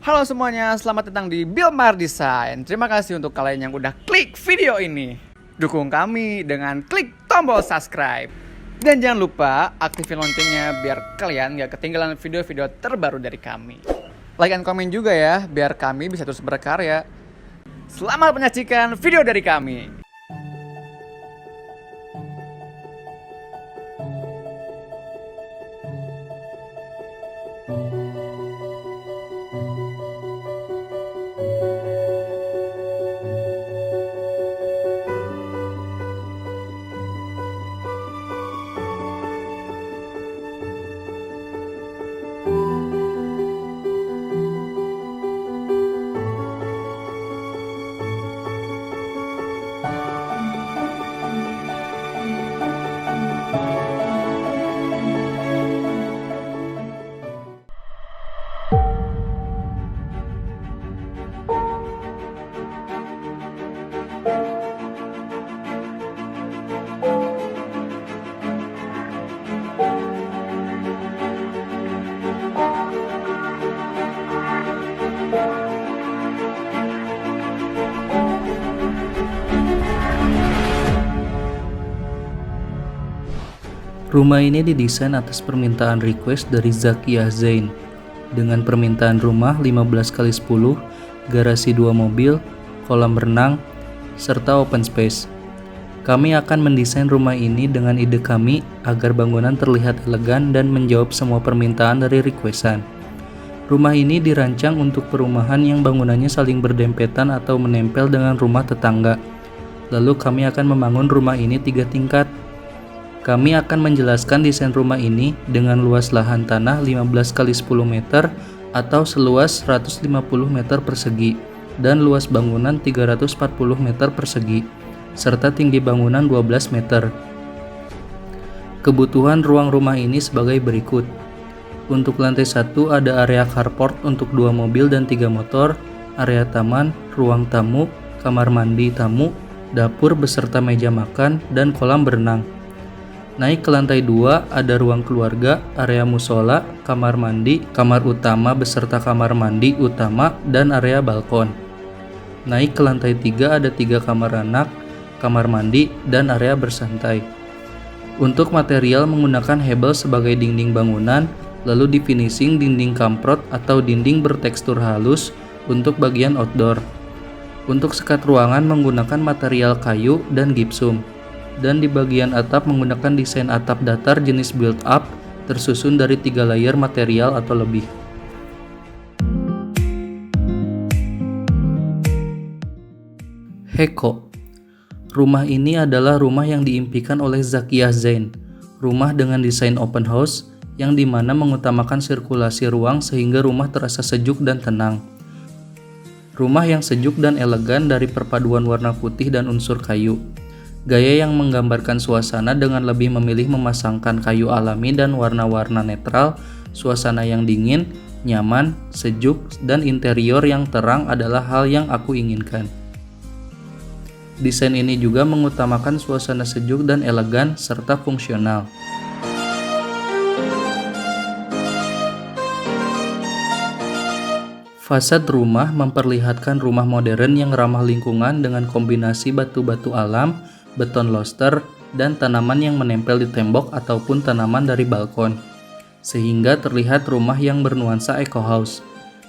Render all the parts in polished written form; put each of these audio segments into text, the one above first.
Halo semuanya, selamat datang di Bilmar Design. Terima kasih untuk kalian yang udah klik video ini. Dukung kami dengan klik tombol subscribe. Dan jangan lupa aktifin loncengnya biar kalian gak ketinggalan video-video terbaru dari kami. Like and comment juga ya, biar kami bisa terus berkarya. Selamat menyaksikan video dari kami. Rumah ini didesain atas permintaan request dari Zakiyah Zain dengan permintaan rumah 15x10, garasi 2 mobil, kolam renang, serta open space. Kami akan mendesain rumah ini dengan ide kami agar bangunan terlihat elegan dan menjawab semua permintaan dari requestan. Rumah ini dirancang untuk perumahan yang bangunannya saling berdempetan atau menempel dengan rumah tetangga. Lalu kami akan membangun rumah ini 3 tingkat. Kami akan menjelaskan desain rumah ini dengan luas lahan tanah 15x10 meter atau seluas 150 meter persegi dan luas bangunan 340 meter persegi serta tinggi bangunan 12 meter. Kebutuhan ruang rumah ini sebagai berikut. Untuk lantai 1 ada area carport untuk 2 mobil dan 3 motor, area taman, ruang tamu, kamar mandi tamu, dapur beserta meja makan, dan kolam berenang. Naik ke lantai 2 ada ruang keluarga, area musola, kamar mandi, kamar utama beserta kamar mandi utama, dan area balkon. Naik ke lantai 3 ada 3 kamar anak, kamar mandi, dan area bersantai. Untuk material menggunakan hebel sebagai dinding bangunan, lalu di finishing dinding kamprot atau dinding bertekstur halus untuk bagian outdoor. Untuk sekat ruangan menggunakan material kayu dan gipsum. Dan di bagian atap menggunakan desain atap datar jenis build up tersusun dari 3 layer material atau lebih. Heko. Rumah ini adalah rumah yang diimpikan oleh Zakiyah Zain. Rumah dengan desain open house yang dimana mengutamakan sirkulasi ruang sehingga rumah terasa sejuk dan tenang. Rumah yang sejuk dan elegan dari perpaduan warna putih dan unsur kayu. Gaya yang menggambarkan suasana dengan lebih memilih memasangkan kayu alami dan warna-warna netral, suasana yang dingin, nyaman, sejuk, dan interior yang terang adalah hal yang aku inginkan. Desain ini juga mengutamakan suasana sejuk dan elegan serta fungsional. Fasad rumah memperlihatkan rumah modern yang ramah lingkungan dengan kombinasi batu-batu alam, beton loster, dan tanaman yang menempel di tembok ataupun tanaman dari balkon, sehingga terlihat rumah yang bernuansa eco house.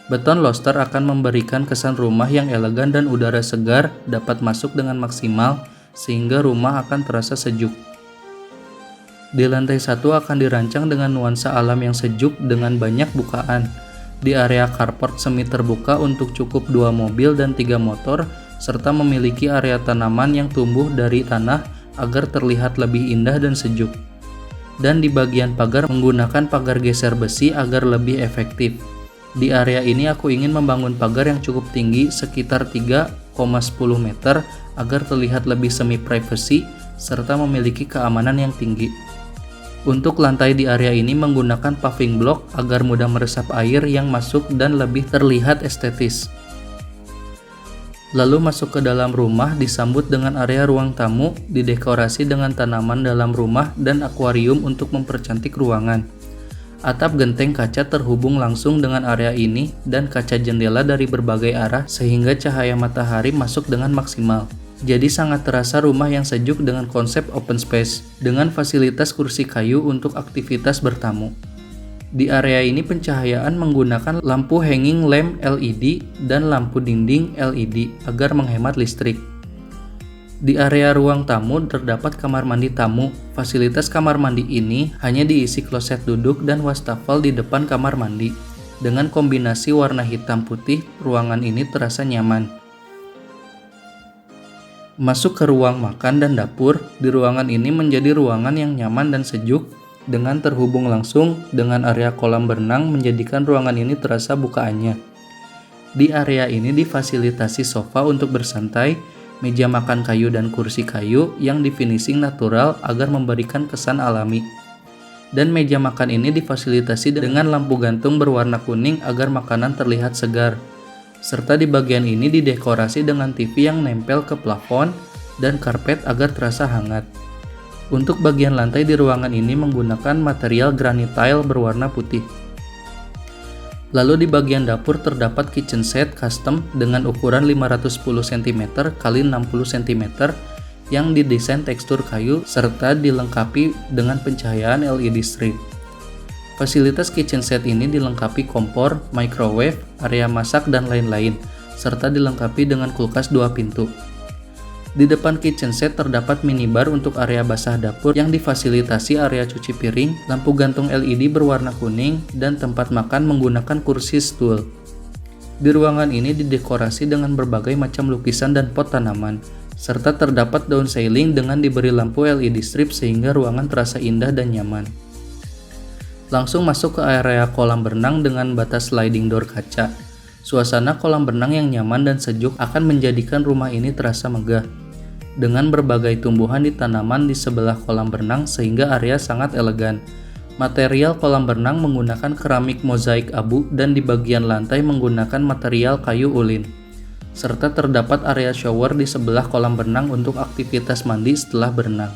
Beton loster akan memberikan kesan rumah yang elegan dan udara segar dapat masuk dengan maksimal, sehingga rumah akan terasa sejuk. Di lantai 1 akan dirancang dengan nuansa alam yang sejuk dengan banyak bukaan. Di area carport semi terbuka untuk cukup 2 mobil dan 3 motor, serta memiliki area tanaman yang tumbuh dari tanah agar terlihat lebih indah dan sejuk. Dan di bagian pagar menggunakan pagar geser besi agar lebih efektif. Di area ini aku ingin membangun pagar yang cukup tinggi sekitar 3,10 meter agar terlihat lebih semi privacy serta memiliki keamanan yang tinggi. Untuk lantai di area ini menggunakan paving block agar mudah meresap air yang masuk dan lebih terlihat estetis. Lalu masuk ke dalam rumah disambut dengan area ruang tamu, didekorasi dengan tanaman dalam rumah dan akuarium untuk mempercantik ruangan. Atap genteng kaca terhubung langsung dengan area ini dan kaca jendela dari berbagai arah sehingga cahaya matahari masuk dengan maksimal. Jadi sangat terasa rumah yang sejuk dengan konsep open space, dengan fasilitas kursi kayu untuk aktivitas bertamu. Di area ini pencahayaan menggunakan lampu hanging lamp LED dan lampu dinding LED agar menghemat listrik. Di area ruang tamu terdapat kamar mandi tamu. Fasilitas kamar mandi ini hanya diisi kloset duduk dan wastafel di depan kamar mandi. Dengan kombinasi warna hitam putih, ruangan ini terasa nyaman. Masuk ke ruang makan dan dapur. Di ruangan ini menjadi ruangan yang nyaman dan sejuk dengan terhubung langsung dengan area kolam berenang menjadikan ruangan ini terasa bukaannya. Di area ini difasilitasi sofa untuk bersantai, meja makan kayu dan kursi kayu yang difinishing natural agar memberikan kesan alami. Dan meja makan ini difasilitasi dengan lampu gantung berwarna kuning agar makanan terlihat segar. Serta di bagian ini didekorasi dengan TV yang nempel ke plafon dan karpet agar terasa hangat. Untuk bagian lantai di ruangan ini menggunakan material granit tile berwarna putih. Lalu di bagian dapur terdapat kitchen set custom dengan ukuran 510 cm x 60 cm yang didesain tekstur kayu serta dilengkapi dengan pencahayaan LED strip. Fasilitas kitchen set ini dilengkapi kompor, microwave, area masak dan lain-lain, serta dilengkapi dengan kulkas 2 pintu. Di depan kitchen set terdapat minibar untuk area basah dapur yang difasilitasi area cuci piring, lampu gantung LED berwarna kuning, dan tempat makan menggunakan kursi stool. Di ruangan ini didekorasi dengan berbagai macam lukisan dan pot tanaman, serta terdapat daun ceiling dengan diberi lampu LED strip sehingga ruangan terasa indah dan nyaman. Langsung masuk ke area kolam berenang dengan batas sliding door kaca. Suasana kolam berenang yang nyaman dan sejuk akan menjadikan rumah ini terasa megah. Dengan berbagai tumbuhan di tanaman di sebelah kolam berenang sehingga area sangat elegan. Material kolam berenang menggunakan keramik mozaik abu dan di bagian lantai menggunakan material kayu ulin. Serta terdapat area shower di sebelah kolam berenang untuk aktivitas mandi setelah berenang.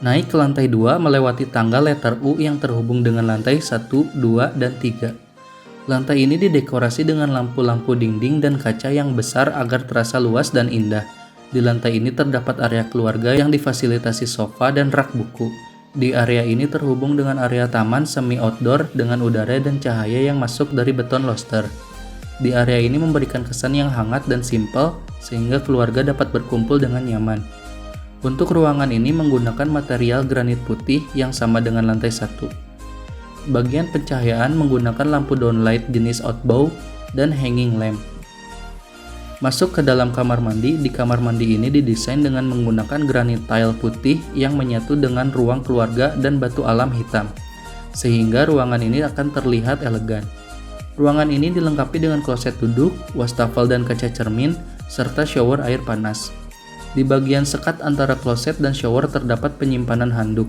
Naik ke lantai 2 melewati tangga letter U yang terhubung dengan lantai 1, 2, dan 3. Lantai ini didekorasi dengan lampu-lampu dinding dan kaca yang besar agar terasa luas dan indah. Di lantai ini terdapat area keluarga yang difasilitasi sofa dan rak buku. Di area ini terhubung dengan area taman semi outdoor dengan udara dan cahaya yang masuk dari beton loster. Di area ini memberikan kesan yang hangat dan simpel sehingga keluarga dapat berkumpul dengan nyaman. Untuk ruangan ini menggunakan material granit putih yang sama dengan lantai 1. Bagian pencahayaan menggunakan lampu downlight jenis outbow dan hanging lamp. Masuk ke dalam kamar mandi. Di kamar mandi ini didesain dengan menggunakan granit tile putih yang menyatu dengan ruang keluarga dan batu alam hitam, sehingga ruangan ini akan terlihat elegan. Ruangan ini dilengkapi dengan kloset duduk, wastafel dan kaca cermin, serta shower air panas. Di bagian sekat antara kloset dan shower terdapat penyimpanan handuk.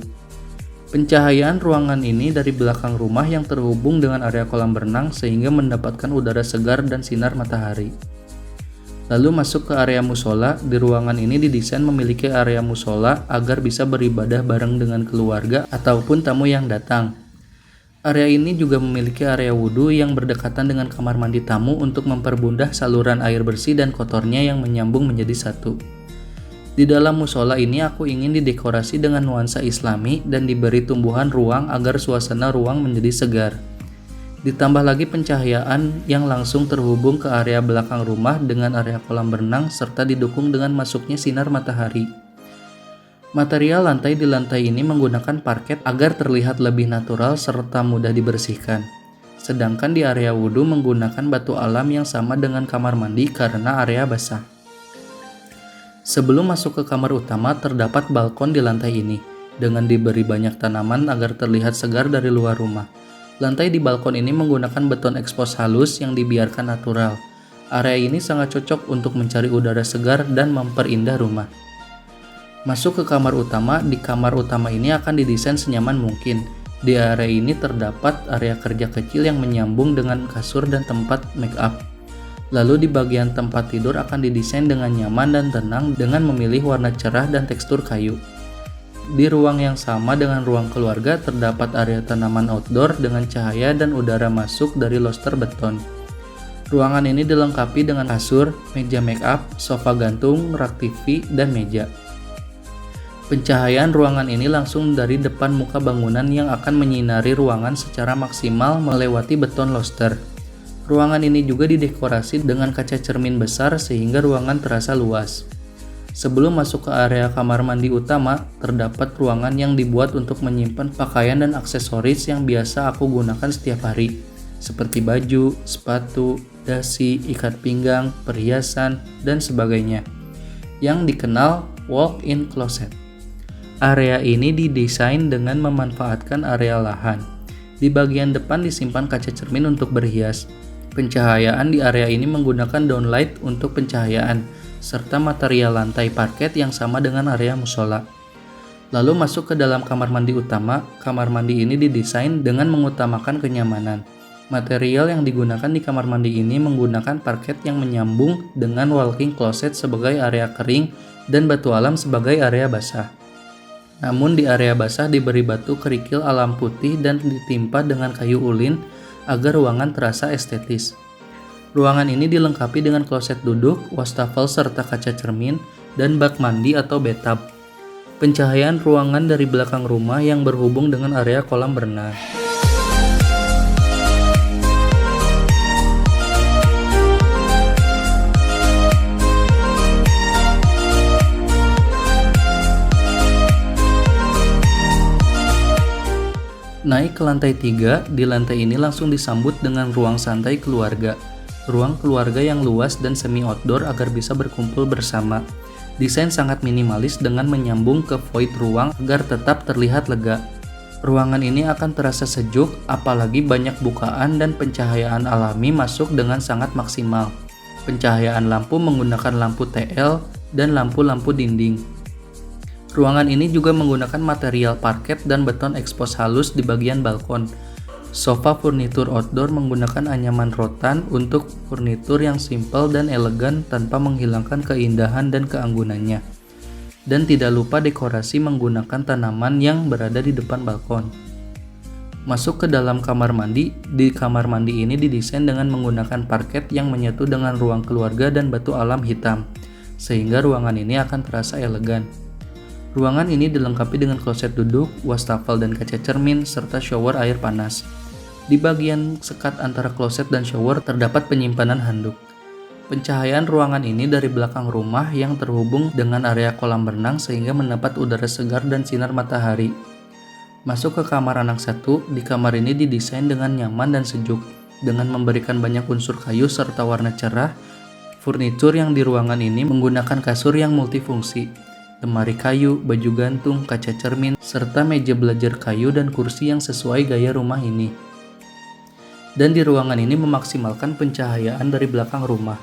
Pencahayaan ruangan ini dari belakang rumah yang terhubung dengan area kolam berenang sehingga mendapatkan udara segar dan sinar matahari. Lalu masuk ke area musola. Di ruangan ini didesain memiliki area musola agar bisa beribadah bareng dengan keluarga ataupun tamu yang datang. Area ini juga memiliki area wudhu yang berdekatan dengan kamar mandi tamu untuk mempermudah saluran air bersih dan kotornya yang menyambung menjadi satu. Di dalam musola ini aku ingin didekorasi dengan nuansa islami dan diberi tumbuhan ruang agar suasana ruang menjadi segar. Ditambah lagi pencahayaan yang langsung terhubung ke area belakang rumah dengan area kolam berenang serta didukung dengan masuknya sinar matahari. Material lantai di lantai ini menggunakan parket agar terlihat lebih natural serta mudah dibersihkan. Sedangkan di area wudhu menggunakan batu alam yang sama dengan kamar mandi karena area basah. Sebelum masuk ke kamar utama, terdapat balkon di lantai ini, dengan diberi banyak tanaman agar terlihat segar dari luar rumah. Lantai di balkon ini menggunakan beton ekspos halus yang dibiarkan natural. Area ini sangat cocok untuk mencari udara segar dan memperindah rumah. Masuk ke kamar utama. Di kamar utama ini akan didesain senyaman mungkin. Di area ini terdapat area kerja kecil yang menyambung dengan kasur dan tempat make up. Lalu di bagian tempat tidur akan didesain dengan nyaman dan tenang dengan memilih warna cerah dan tekstur kayu. Di ruang yang sama dengan ruang keluarga terdapat area tanaman outdoor dengan cahaya dan udara masuk dari loster beton. Ruangan ini dilengkapi dengan kasur, meja make up, sofa gantung, rak TV, dan meja. Pencahayaan ruangan ini langsung dari depan muka bangunan yang akan menyinari ruangan secara maksimal melewati beton loster. Ruangan ini juga didekorasi dengan kaca cermin besar sehingga ruangan terasa luas. Sebelum masuk ke area kamar mandi utama, terdapat ruangan yang dibuat untuk menyimpan pakaian dan aksesoris yang biasa aku gunakan setiap hari, seperti baju, sepatu, dasi, ikat pinggang, perhiasan, dan sebagainya, yang dikenal walk-in closet. Area ini didesain dengan memanfaatkan area lahan. Di bagian depan disimpan kaca cermin untuk berhias. Pencahayaan di area ini menggunakan downlight untuk pencahayaan, serta material lantai parket yang sama dengan area musola. Lalu masuk ke dalam kamar mandi utama. Kamar mandi ini didesain dengan mengutamakan kenyamanan. Material yang digunakan di kamar mandi ini menggunakan parket yang menyambung dengan walk-in closet sebagai area kering dan batu alam sebagai area basah. Namun di area basah diberi batu kerikil alam putih dan ditimpa dengan kayu ulin agar ruangan terasa estetis. Ruangan ini dilengkapi dengan kloset duduk, wastafel serta kaca cermin, dan bak mandi atau bathtub. Pencahayaan ruangan dari belakang rumah yang berhubung dengan area kolam berenang. Naik ke lantai 3, di lantai ini langsung disambut dengan ruang santai keluarga. Ruang keluarga yang luas dan semi outdoor agar bisa berkumpul bersama. Desain sangat minimalis dengan menyambung ke void ruang agar tetap terlihat lega. Ruangan ini akan terasa sejuk, apalagi banyak bukaan dan pencahayaan alami masuk dengan sangat maksimal. Pencahayaan lampu menggunakan lampu TL dan lampu-lampu dinding. Ruangan ini juga menggunakan material parket dan beton ekspos halus di bagian balkon. Sofa furnitur outdoor menggunakan anyaman rotan untuk furnitur yang simpel dan elegan tanpa menghilangkan keindahan dan keanggunannya. Dan tidak lupa dekorasi menggunakan tanaman yang berada di depan balkon. Masuk ke dalam kamar mandi. Di kamar mandi ini didesain dengan menggunakan parket yang menyatu dengan ruang keluarga dan batu alam hitam, sehingga ruangan ini akan terasa elegan. Ruangan ini dilengkapi dengan kloset duduk, wastafel dan kaca cermin, serta shower air panas. Di bagian sekat antara kloset dan shower terdapat penyimpanan handuk. Pencahayaan ruangan ini dari belakang rumah yang terhubung dengan area kolam berenang sehingga mendapat udara segar dan sinar matahari. Masuk ke kamar anak 1, di kamar ini didesain dengan nyaman dan sejuk, dengan memberikan banyak unsur kayu serta warna cerah. Furnitur yang di ruangan ini menggunakan kasur yang multifungsi, lemari kayu, baju gantung, kaca cermin, serta meja belajar kayu dan kursi yang sesuai gaya rumah ini. Dan di ruangan ini memaksimalkan pencahayaan dari belakang rumah.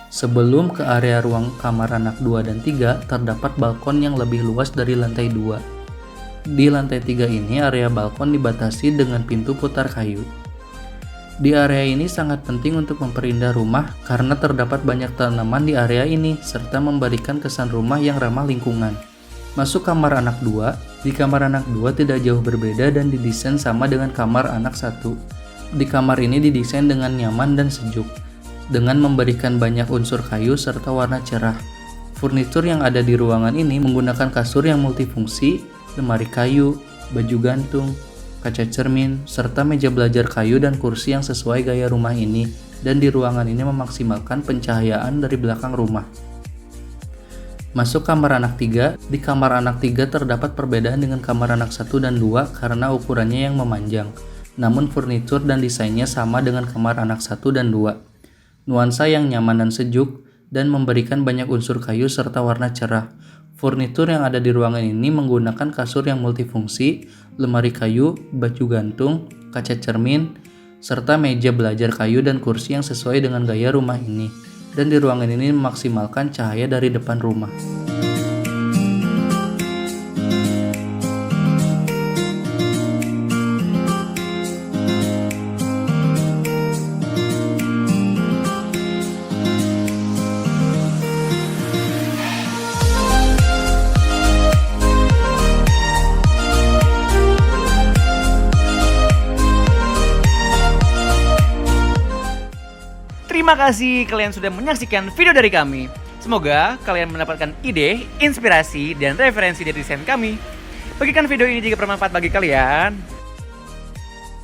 Sebelum ke area ruang kamar anak 2 dan 3, terdapat balkon yang lebih luas dari lantai 2. Di lantai 3 ini, area balkon dibatasi dengan pintu putar kayu. Di area ini sangat penting untuk memperindah rumah karena terdapat banyak tanaman di area ini serta memberikan kesan rumah yang ramah lingkungan. Masuk kamar anak 2. Di kamar anak 2 tidak jauh berbeda dan didesain sama dengan kamar anak 1. Di kamar ini didesain dengan nyaman dan sejuk, dengan memberikan banyak unsur kayu serta warna cerah. Furnitur yang ada di ruangan ini menggunakan kasur yang multifungsi, lemari kayu, baju gantung, kaca cermin, serta meja belajar kayu dan kursi yang sesuai gaya rumah ini, dan di ruangan ini memaksimalkan pencahayaan dari belakang rumah. Masuk kamar anak 3. Di kamar anak 3 terdapat perbedaan dengan kamar anak 1 dan 2 karena ukurannya yang memanjang. Namun furnitur dan desainnya sama dengan kamar anak 1 dan 2. Nuansa yang nyaman dan sejuk, dan memberikan banyak unsur kayu serta warna cerah. Furnitur yang ada di ruangan ini menggunakan kasur yang multifungsi, lemari kayu, baju gantung, kaca cermin, serta meja belajar kayu dan kursi yang sesuai dengan gaya rumah ini. Dan di ruangan ini memaksimalkan cahaya dari depan rumah. Terima kasih kalian sudah menyaksikan video dari kami. Semoga kalian mendapatkan ide, inspirasi, dan referensi dari desain kami. Bagikan video ini jika bermanfaat bagi kalian.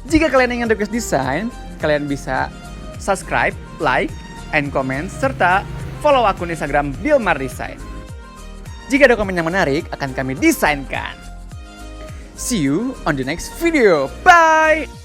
Jika kalian ingin request desain, kalian bisa subscribe, like, and comment, serta follow akun Instagram Biomar Design. Jika ada komen yang menarik, akan kami desainkan. See you on the next video. Bye!